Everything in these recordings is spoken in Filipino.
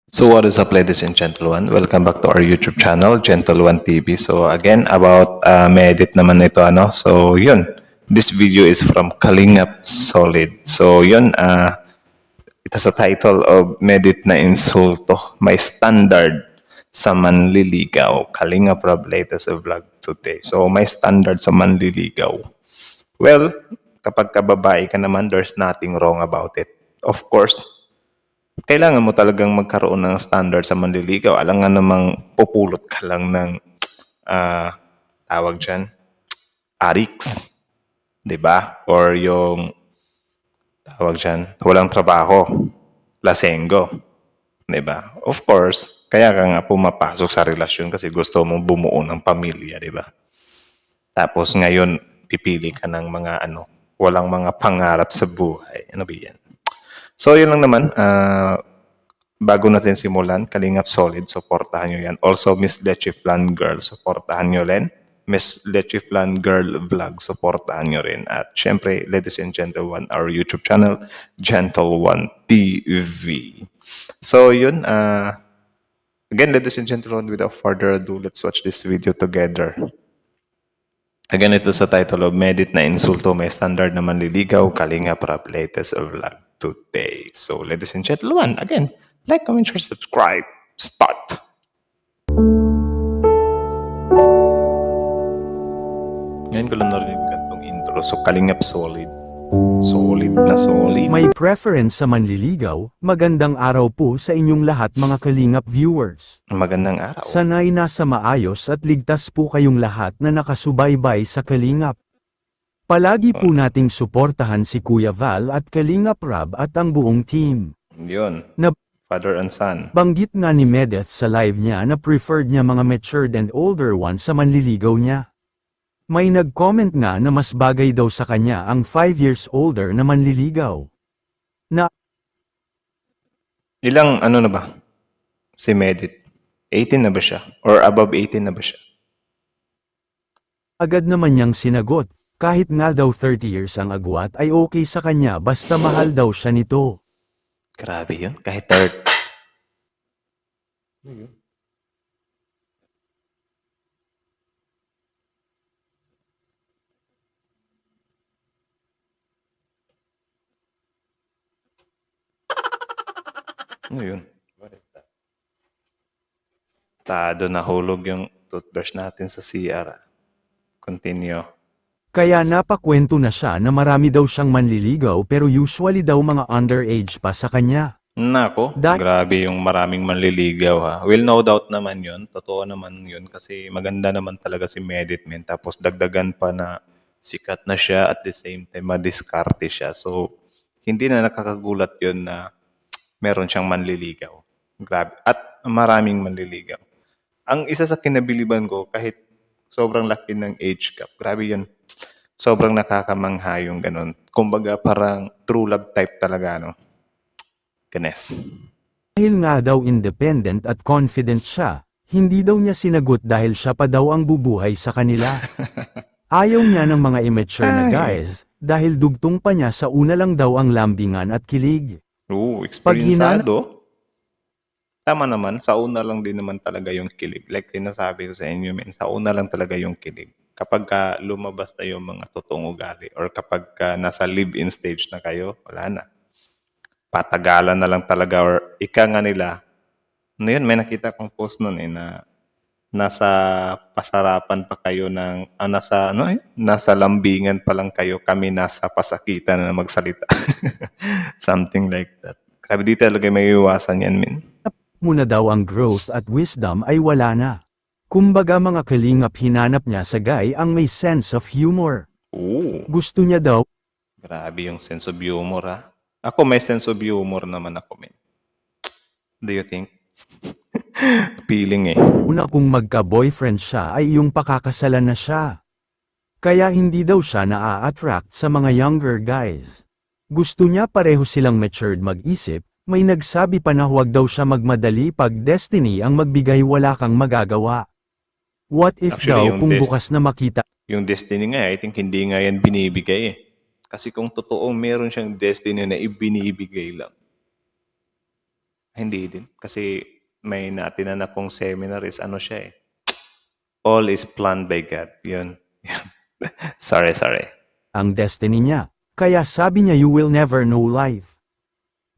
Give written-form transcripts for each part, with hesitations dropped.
So what is up, ladies and gentlemen? Welcome back to our YouTube channel, Gentle One TV. So again, about may edit naman ito ano. So yun, this video is from Kalingap Solid. So yun, it has a title of Medit na Insulto, May Standard sa Manliligaw. Kalingap Rob latest vlog today. So may standard sa manliligaw. Well, kapag kababae ka naman, there's nothing wrong about it. Of course, kailangan mo talagang magkaroon ng standard sa manliligaw. Alangan namang pupulot ka lang ng tawag dyan, ariks, di ba? Or yung tawag dyan, walang trabaho, lasenggo, di ba? Of course, kaya ka nga pumapasok sa relasyon kasi gusto mong bumuo ng pamilya, di ba? Tapos ngayon, pipili ka ng mga walang mga pangarap sa buhay. Ano ba yan? So, yun lang naman. Bago natin simulan, Kalingap Solid, supportahan nyo yan. Also, Miss Leche Flan Girl, supportahan nyo rin. Miss Leche Flan Girl Vlog, supportahan nyo rin. At syempre, ladies and gentlemen, our YouTube channel, Gentle One TV. So, yun. Again, ladies and gentlemen, without further ado, let's watch this video together. Again, ito sa title of Medit na Insulto, May Standard na Manliligaw, Kalingap Rap latest vlog today. So, ladies and gentlemen, again, like, comment, share, subscribe. Start! Ngayon ko lang narinig itong intro. So, Kalingap Solid. Solid na solid. May preference sa manliligaw, magandang araw po sa inyong lahat mga Kalingap viewers. Magandang araw. Sana'y nasa maayos at ligtas po kayong lahat na nakasubaybay sa Kalingap. Palagi po nating suportahan si Kuya Val at Kalingap Rob at ang buong team. Yun. Na Father and son. banggit nga ni Medeth sa live niya na preferred niya mga matured and older ones sa manliligaw niya. May nag-comment nga na mas bagay daw sa kanya ang 5 years older na manliligaw. Ilang na ba? Si Medit. 18 na ba siya? Or above 18 na ba siya? Agad naman niyang sinagot, kahit nga daw 30 years ang agwat ay okay sa kanya basta mahal daw siya nito. Grabe yun. Kahit 30. Ano yun? What is that? Tado nahulog yung toothbrush natin sa CR. Continue. Kaya napakwento na siya na marami daw siyang manliligaw pero usually daw mga underage pa sa kanya. Nako, grabe yung maraming manliligaw ha. Well, no doubt naman yun. Totoo naman yun kasi maganda naman talaga si Medit, men. Tapos dagdagan pa na sikat na siya at the same time madiskarte siya. So, hindi na nakakagulat yun na meron siyang manliligaw. Grabe. At maraming manliligaw. Ang isa sa kinabiliban ko, kahit sobrang laki ng age gap, grabe yun. Sobrang nakakamangha yung ganun. Kumbaga parang true love type talaga, no? Ganes. Dahil nga daw independent at confident siya, hindi daw niya sinagot dahil siya pa daw ang bubuhay sa kanila. Ayaw niya ng mga immature na guys, dahil dugtong pa niya sa una lang daw ang lambingan at kilig. Experiencado. Tama naman, sa una lang din naman talaga yung kilig. Like sinasabi ko sa inyo, men, sa una lang talaga yung kilig. Kapag lumabas na yung mga totoong ugali or kapag nasa live-in stage na kayo, wala na. Patagalan na lang talaga or ika nga nila. Ano yun, may nakita kong post nun na nasa pasarapan pa kayo ng, nasa lambingan pa lang kayo, kami nasa pasakitan na magsalita. Something like that. Grabe, di talaga may iwasan yan, min. Muna daw ang growth at wisdom ay wala na. Kumbaga mga Kalingap hinanap niya sa guy ang may sense of humor. Ooh. Gusto niya daw. Grabe yung sense of humor ha. Ako may sense of humor naman ako, min. Do you think? Feeling eh. Una kung magka-boyfriend siya ay yung pakakasalan na siya. Kaya hindi daw siya naa-attract sa mga younger guys. Gusto niya pareho silang matured mag-isip, may nagsabi pa na huwag daw siya magmadali pag destiny ang magbigay wala kang magagawa. What if Actually, daw kung bukas na makita? Yung destiny nga, I think hindi nga yan binibigay eh. Kasi kung totoong meron siyang destiny na ibinibigay lang, Hindi din. Kasi may naatinan akong seminar is ano siya eh. All is planned by God. Yun. Sorry. ang destiny niya. Kaya sabi niya you will never know life.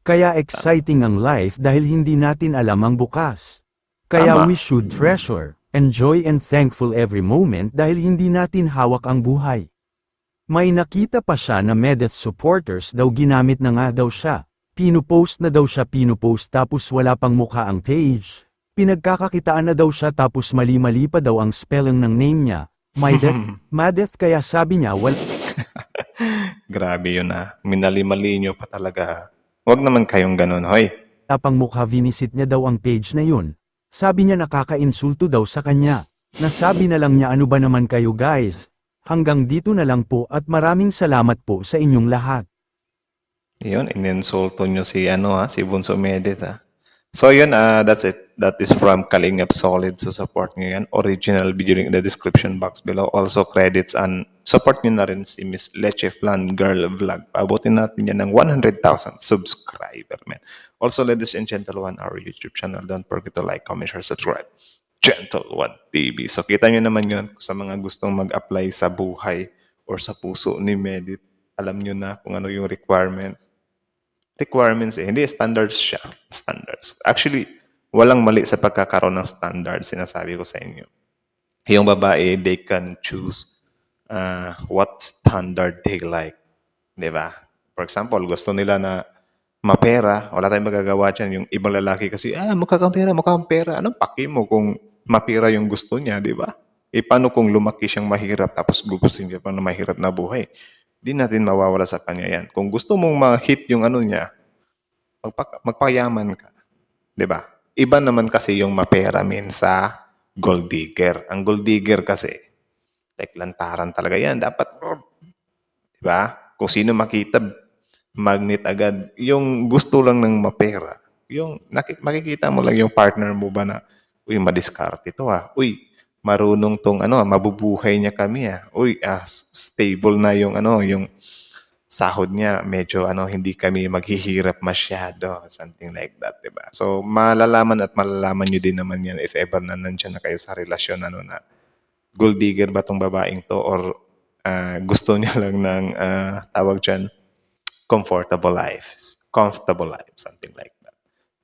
Kaya exciting ang life dahil hindi natin alam ang bukas. Kaya Tama. we should treasure, enjoy and thankful every moment dahil hindi natin hawak ang buhay. May nakita pa siya na Medeth supporters daw ginamit na nga daw siya. Pinupost na daw siya tapos wala pang mukha ang page. Pinagkakakitaan na daw siya tapos mali-mali pa daw ang spelling ng name niya. Madeth kaya sabi niya Grabe yun Minali-mali nyo pa talaga. Huwag naman kayong ganun, hoy. pang mukha vinisit niya daw ang page na yun. Sabi niya nakaka-insulto daw sa kanya. Nasabi na lang niya ano ba naman kayo guys. Hanggang dito na lang po at maraming salamat po sa inyong lahat. Yun, ininsulto nyo si Bunso Medit So yun, that's it. That is from Kalingap Solid. So support nyo yan. Original video link in the description box below. Also credits and support nyo na rin si Miss Leche Flan Girl Vlog. Paabutin natin yan ng 100,000 subscriber, man. Also, ladies and gentlemen, our YouTube channel. Don't forget to like, comment, share, subscribe. Gentle One TV. So kita nyo naman yun sa mga gustong mag-apply sa buhay or sa puso ni Medit. Alam nyo na kung ano yung requirements. Hindi standards siya. Standards. Actually, walang mali sa pagkakaroon ng standards, sinasabi ko sa inyo. Yung babae, they can choose what standard they like. Diba? For example, gusto nila na mapera, wala tayong magagawa dyan. Yung ibang lalaki kasi, mukha kang pera. Anong paki mo kung mapera yung gusto niya, di ba? Paano kung lumaki siyang mahirap tapos gugustuhin niya pa na mahirap na buhay? Di natin mawawala sa kanya yan. Kung gusto mong ma-hit yung ano niya, magpayaman ka. Di ba? Iba naman kasi yung mapera sa gold digger. Ang gold digger kasi, like lantaran talaga yan. Dapat, di ba? Kung sino makita, magnet agad. Yung gusto lang ng mapera. Yung makikita mo lang yung partner mo ba na, uy, madiskarte ito Uy, marunong tong mabubuhay niya kami Uy, stable na yung yung sahod niya. Medyo hindi kami maghihirap masyado. Something like that, diba? So, malalaman nyo din naman yan if ever na nandiyan na kayo sa relasyon na gold digger ba tong babaeng to or gusto niya lang ng tawag dyan, comfortable life, something like that.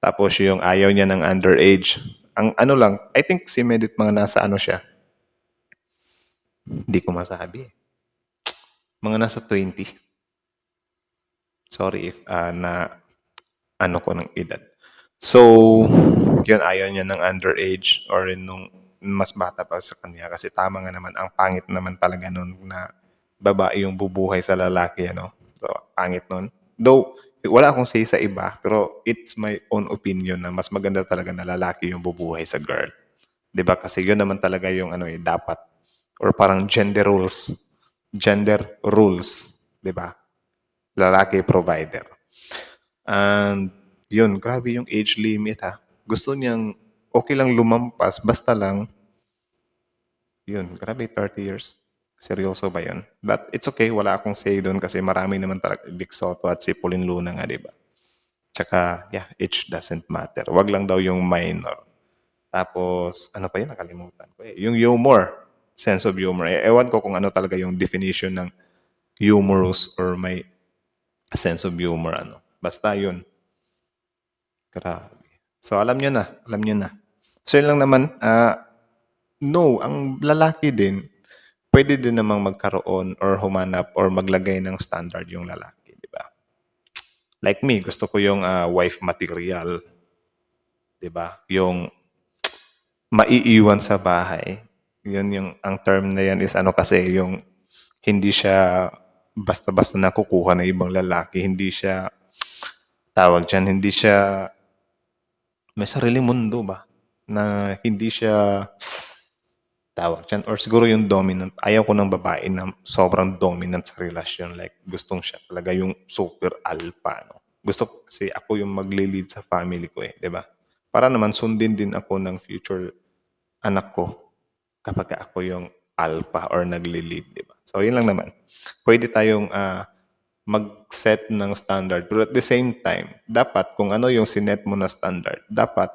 Tapos yung ayaw niya ng underage, ang lang, I think si Medit mga nasa siya, hindi ko masabi. Mga nasa 20. Sorry if na ko ng edad. So, yun, ayaw niya ng underage or nung mas bata pa sa kanya kasi tama nga naman, ang pangit naman talaga nun na babae yung bubuhay sa lalaki, So, pangit nun. Though, wala akong say sa iba, pero it's my own opinion na mas maganda talaga na lalaki yung bubuhay sa girl. 'Di ba? Kasi yun naman talaga yung dapat. Or parang gender rules. 'Di ba? Lalaki provider. And yun, grabe yung age limit Gusto niyang okay lang lumampas, basta lang, yun, grabe 30 years. Seryoso ba yun? But it's okay, wala akong say doon kasi marami naman talaga, Vic Soto at si Pauline Luna nga, di ba? Tsaka, yeah, age doesn't matter. Wag lang daw yung minor. Tapos, ano pa yun? Nakalimutan ko Yung humor, sense of humor. Ewan ko kung ano talaga yung definition ng humorous or may sense of humor. Basta yun. Grabe. So, alam nyo na. So, yun lang naman. No, ang lalaki din, pwede din namang magkaroon or humanap or maglagay ng standard yung lalaki, di ba? Like me, gusto ko yung wife material. Di ba? Yung maiiwan sa bahay. Yun yung, ang term na yan is kasi yung hindi siya basta-basta nakukuha ng ibang lalaki. Hindi siya, tawag dyan, hindi siya, may sariling mundo ba? Na hindi siya, tawag dyan, or siguro yung dominant. Ayaw ko ng babae na sobrang dominant sa relasyon. Like, gustong siya talaga yung super alpha. Gusto ko kasi ako yung maglilid sa family ko di ba? Para naman sundin din ako ng future anak ko kapag ako yung alpha or naglilid, di ba? So, yun lang naman. Pwede tayong mag-set ng standard. Pero at the same time, dapat kung ano yung sinet mo na standard, dapat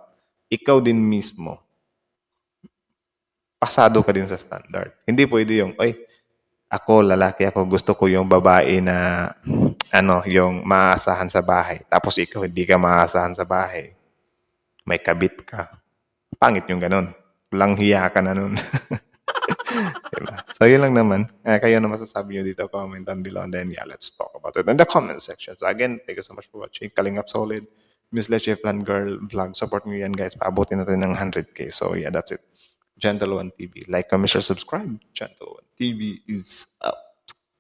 ikaw din mismo, pasado ka din sa standard. Hindi pwede yung, ay, ako, lalaki ako, gusto ko yung babae na, yung maaasahan sa bahay. Tapos ikaw, hindi ka maaasahan sa bahay. May kabit ka. Pangit yung ganun. Walang hiya ka na nun. Diba? So, yun lang naman. Kayo na masasabi nyo dito, comment down below. And then, yeah, let's talk about it in the comment section. So, again, thank you so much for watching. Kalingap Solid, Miss Leche Plan Girl Vlog. Support nyo yan, guys. Paabutin natin ng 100K. So, yeah, that's it. Gentle One TV. Like, comment, share, subscribe. Gentle One TV is out.